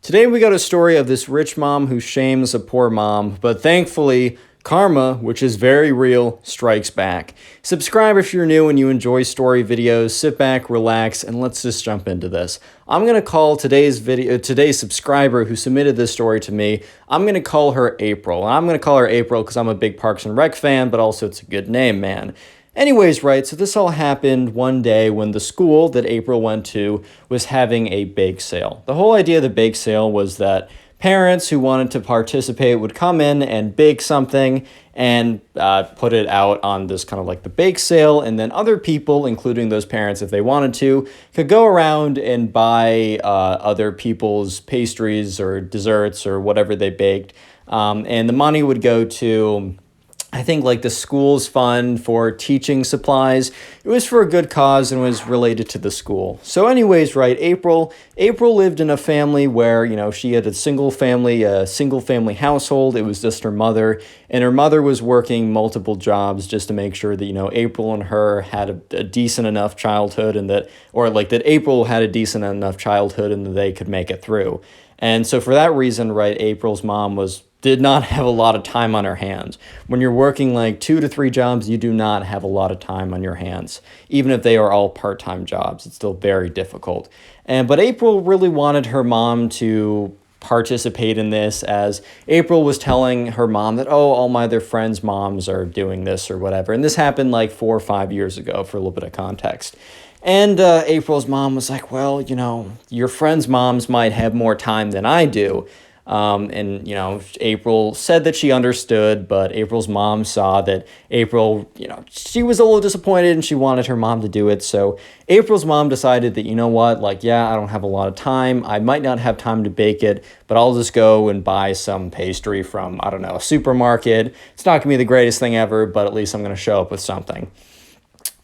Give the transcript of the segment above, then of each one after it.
Today we got a story of this rich mom who shames a poor mom, but thankfully, karma, which is very real, strikes back. Subscribe if you're new and you enjoy story videos. Sit back, relax, and let's just jump into this. I'm gonna call today's subscriber who submitted this story to me. I'm gonna call her April. And I'm gonna call her April because I'm a big Parks and Rec fan, but also it's a good name, man. Anyways, right, so this all happened one day when the school that April went to was having a bake sale. The whole idea of the bake sale was that parents who wanted to participate would come in and bake something and put it out on this kind of like the bake sale, and then other people, including those parents if they wanted to, could go around and buy other people's pastries or desserts or whatever they baked, and the money would go to, I think, like the school's fund for teaching supplies. It was for a good cause and was related to the school. So anyways, right, April lived in a family where, you know, she had a single family household. It was just her mother, and her mother was working multiple jobs just to make sure that, you know, April and her had a decent enough childhood, and that April had a decent enough childhood and that they could make it through. And so for that reason, right, April's mom did not have a lot of time on her hands. When you're working like 2 to 3 jobs, you do not have a lot of time on your hands. Even if they are all part-time jobs, it's still very difficult. But April really wanted her mom to participate in this, as April was telling her mom that, oh, all my other friends' moms are doing this or whatever. And this happened like 4 or 5 years ago, for a little bit of context. And April's mom was like, well, you know, your friends' moms might have more time than I do. And, you know, April said that she understood, but April's mom saw that April, you know, she was a little disappointed and she wanted her mom to do it. So April's mom decided that, you know what, like, yeah, I don't have a lot of time. I might not have time to bake it, but I'll just go and buy some pastry from, I don't know, a supermarket. It's not gonna be the greatest thing ever, but at least I'm gonna show up with something.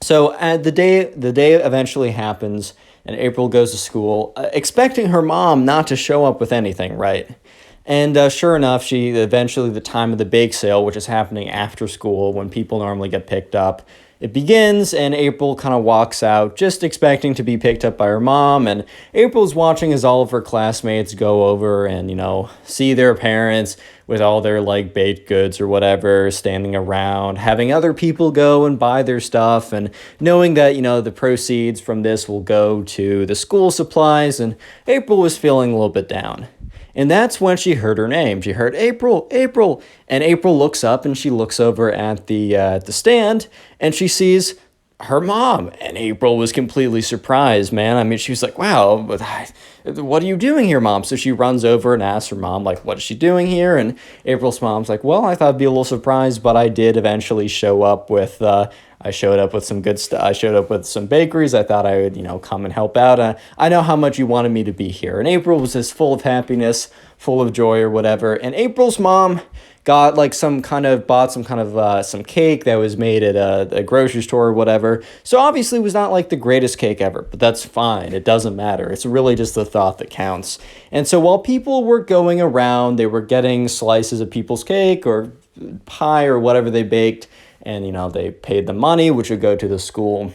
So the day eventually happens, and April goes to school, expecting her mom not to show up with anything, right? And sure enough, the time of the bake sale, which is happening after school when people normally get picked up, it begins, and April kind of walks out just expecting to be picked up by her mom, and April's watching as all of her classmates go over and, you know, see their parents with all their like baked goods or whatever standing around, having other people go and buy their stuff, and knowing that, you know, the proceeds from this will go to the school supplies, and April was feeling a little bit down. And that's when she heard her name. She heard April, April, and April looks up and she looks over at the stand, and she sees her mom. And April was completely surprised, man. I mean, she was like, wow, what are you doing here, Mom? So she runs over and asks her mom, like, what is she doing here? And April's mom's like, well, I thought I'd be a little surprised, but I did eventually show up with I showed up with some good stuff. I showed up with some bakeries. I thought I would, you know, come and help out. I know how much you wanted me to be here. And April was just full of happiness, full of joy or whatever. And April's mom got like some cake that was made at a grocery store or whatever. So obviously it was not like the greatest cake ever, but that's fine. It doesn't matter. It's really just the thought that counts. And so while people were going around, they were getting slices of people's cake or pie or whatever they baked. And, you know, they paid the money, which would go to the school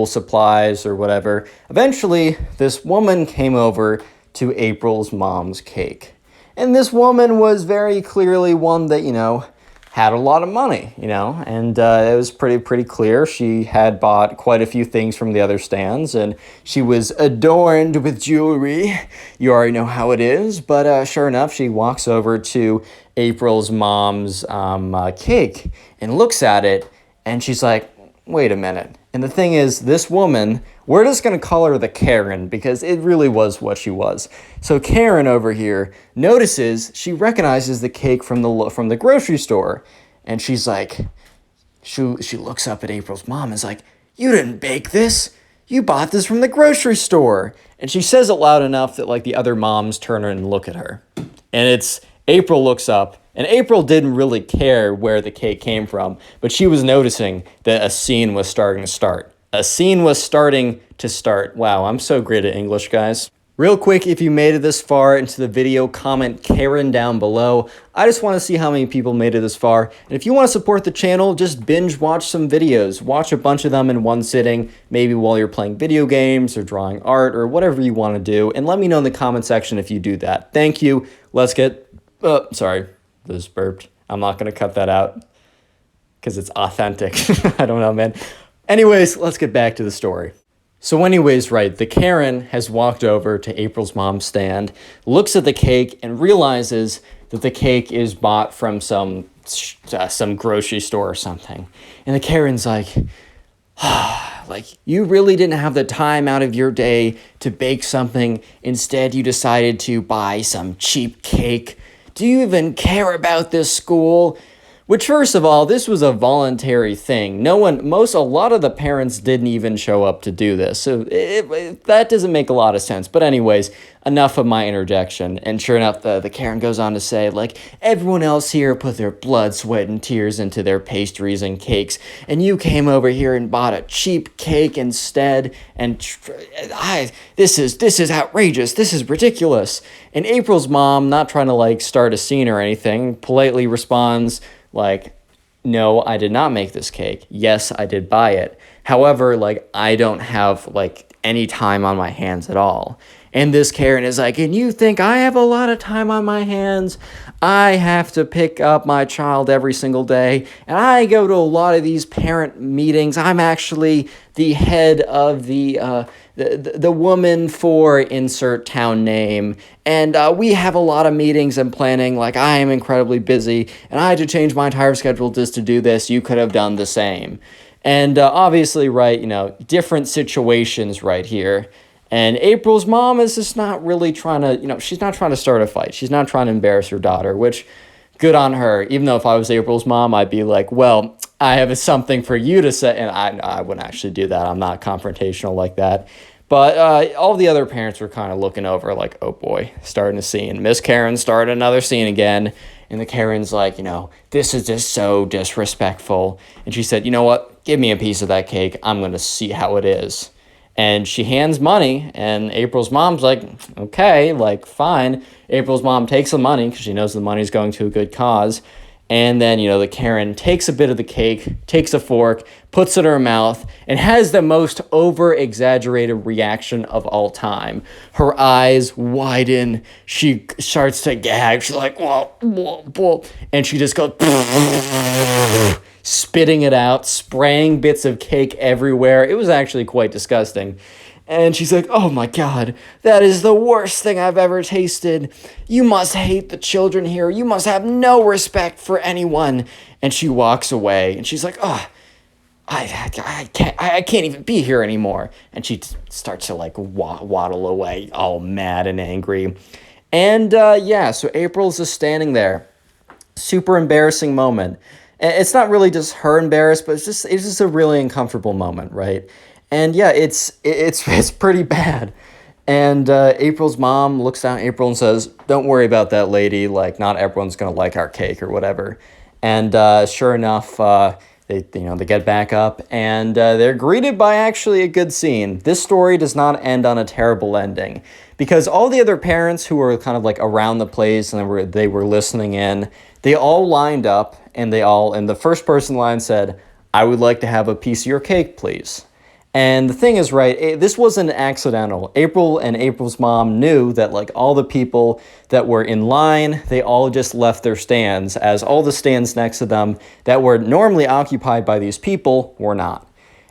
supplies or whatever. Eventually, this woman came over to April's mom's cake. And this woman was very clearly one that, you know, had a lot of money, you know, and it was pretty clear. She had bought quite a few things from the other stands, and she was adorned with jewelry. You already know how it is, but sure enough, she walks over to April's mom's cake and looks at it, and she's like, wait a minute. And the thing is, this woman, we're just going to call her the Karen, because it really was what she was. So Karen over here she recognizes the cake from the grocery store, and she's like, she looks up at April's mom and is like, you didn't bake this. You bought this from the grocery store. And she says it loud enough that like the other moms turn and look at her. And April looks up, and April didn't really care where the cake came from, but she was noticing that a scene was starting to start. A scene was starting to start. Wow, I'm so great at English, guys. Real quick, if you made it this far into the video, comment Karen down below. I just want to see how many people made it this far. And if you want to support the channel, just binge watch some videos. Watch a bunch of them in one sitting, maybe while you're playing video games or drawing art or whatever you want to do. And let me know in the comment section if you do that. Thank you. Let's get... sorry, this burped. I'm not going to cut that out because it's authentic. I don't know, man. Anyways, let's get back to the story. So anyways, right, the Karen has walked over to April's mom's stand, looks at the cake, and realizes that the cake is bought from some grocery store or something. And the Karen's like, you really didn't have the time out of your day to bake something. Instead, you decided to buy some cheap cake. Do you even care about this school? Which, first of all, this was a voluntary thing. A lot of the parents didn't even show up to do this. So that doesn't make a lot of sense. But anyways, enough of my interjection. And sure enough, the Karen goes on to say, like, everyone else here put their blood, sweat, and tears into their pastries and cakes. And you came over here and bought a cheap cake instead. And this is outrageous. This is ridiculous. And April's mom, not trying to, like, start a scene or anything, politely responds, like, no, I did not make this cake. Yes, I did buy it. However, like, I don't have, like, any time on my hands at all. And this Karen is like, and you think I have a lot of time on my hands? I have to pick up my child every single day, and I go to a lot of these parent meetings. I'm actually the head of the woman for insert town name, and we have a lot of meetings and planning. Like, I am incredibly busy, and I had to change my entire schedule just to do this. You could have done the same. And obviously, right, different situations right here. And April's mom is just not really trying to, she's not trying to start a fight. She's not trying to embarrass her daughter, which, good on her. Even though if I was April's mom, I'd be like, well, I have something for you to say. And I wouldn't actually do that. I'm not confrontational like that. But all the other parents were kind of looking over like, oh boy, starting a scene. Miss Karen started another scene again. And the Karen's like, this is just so disrespectful. And she said, you know what? Give me a piece of that cake. I'm going to see how it is. And she hands money, and April's mom's like, okay, like, fine. April's mom takes the money because she knows the money's going to a good cause. And then, the Karen takes a bit of the cake, takes a fork, puts it in her mouth, and has the most over-exaggerated reaction of all time. Her eyes widen. She starts to gag. She's like, whoa, whoa, whoa. And she just goes, spitting it out, spraying bits of cake everywhere. It was actually quite disgusting. And she's like, oh my God, that is the worst thing I've ever tasted. You must hate the children here. You must have no respect for anyone. And she walks away and she's like, oh, I can't even be here anymore. And she starts to like waddle away all mad and angry. And so April's just standing there. Super embarrassing moment. It's not really just her embarrassed, but it's just a really uncomfortable moment, right? And yeah, it's pretty bad. And April's mom looks down at April and says, don't worry about that lady. Like, not everyone's going to like our cake or whatever. And sure enough, they get back up and they're greeted by actually a good scene. This story does not end on a terrible ending because all the other parents who were kind of like around the place and they were listening in, they all lined up and the first person line said, I would like to have a piece of your cake, please. And the thing is, right, this wasn't accidental. April and April's mom knew that, like, all the people that were in line, they all just left their stands, as all the stands next to them that were normally occupied by these people were not.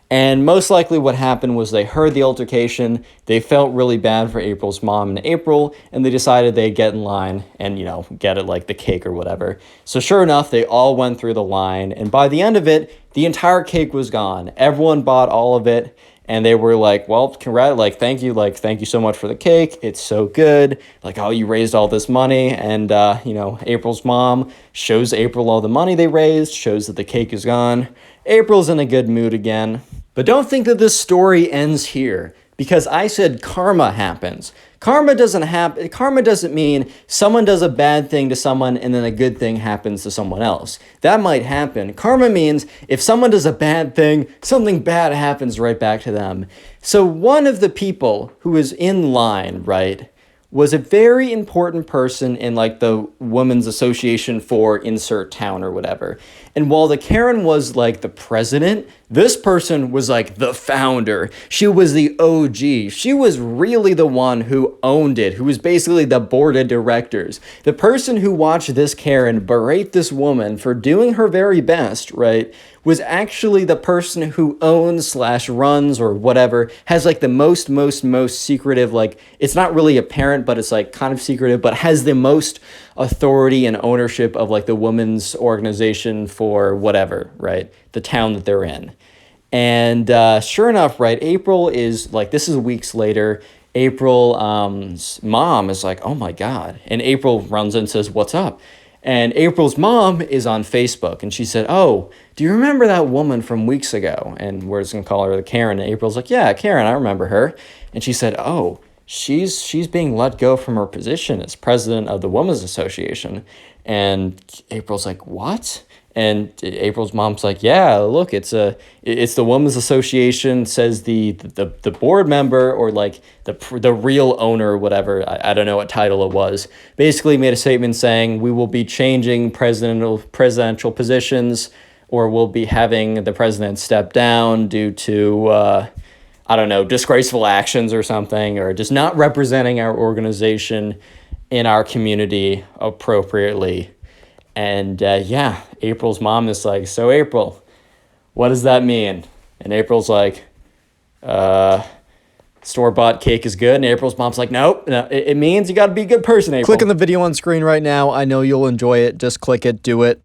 And most likely what happened was they heard the altercation, they felt really bad for April's mom and April, and they decided they'd get in line and, get it like the cake or whatever. So sure enough, they all went through the line, and by the end of it, the entire cake was gone. Everyone bought all of it, and they were like, well, thank you so much for the cake. It's so good. Like, oh, you raised all this money. And, April's mom shows April all the money they raised, shows that the cake is gone. April's in a good mood again. But don't think that this story ends here, because I said karma happens. Karma doesn't happen. Karma doesn't mean someone does a bad thing to someone and then a good thing happens to someone else. That might happen. Karma means if someone does a bad thing, something bad happens right back to them. So one of the people who was in line, right, was a very important person in like the Women's Association for insert town or whatever. And while the Karen was like the president, this person was like the founder. She was the OG. She was really the one who owned it, who was basically the board of directors. The person who watched this Karen berate this woman for doing her very best, right, was actually the person who owns / runs or whatever, has like the most secretive, like, it's not really apparent, but it's like kind of secretive, but has the most authority and ownership of like the women's organization for whatever, right, the town that they're in. And sure enough, right, April is like, this is weeks later, April's mom is like, oh my God. And April runs in and says, what's up? And April's mom is on Facebook, and she said, oh, do you remember that woman from weeks ago? And we're just going to call her the Karen. And April's like, yeah, Karen, I remember her. And she said, oh, she's being let go from her position as president of the Women's Association. And April's like, what? And April's mom's like, yeah, look, it's the Women's Association, says the board member, or like the real owner or whatever, I don't know what title it was, basically made a statement saying we will be changing presidential positions, or we'll be having the president step down due to, I don't know, disgraceful actions or something, or just not representing our organization in our community appropriately. And yeah, April's mom is like, so April, what does that mean? And April's like, store-bought cake is good. And April's mom's like, nope, no, it means you got to be a good person, April. Click on the video on screen right now. I know you'll enjoy it. Just click it, do it.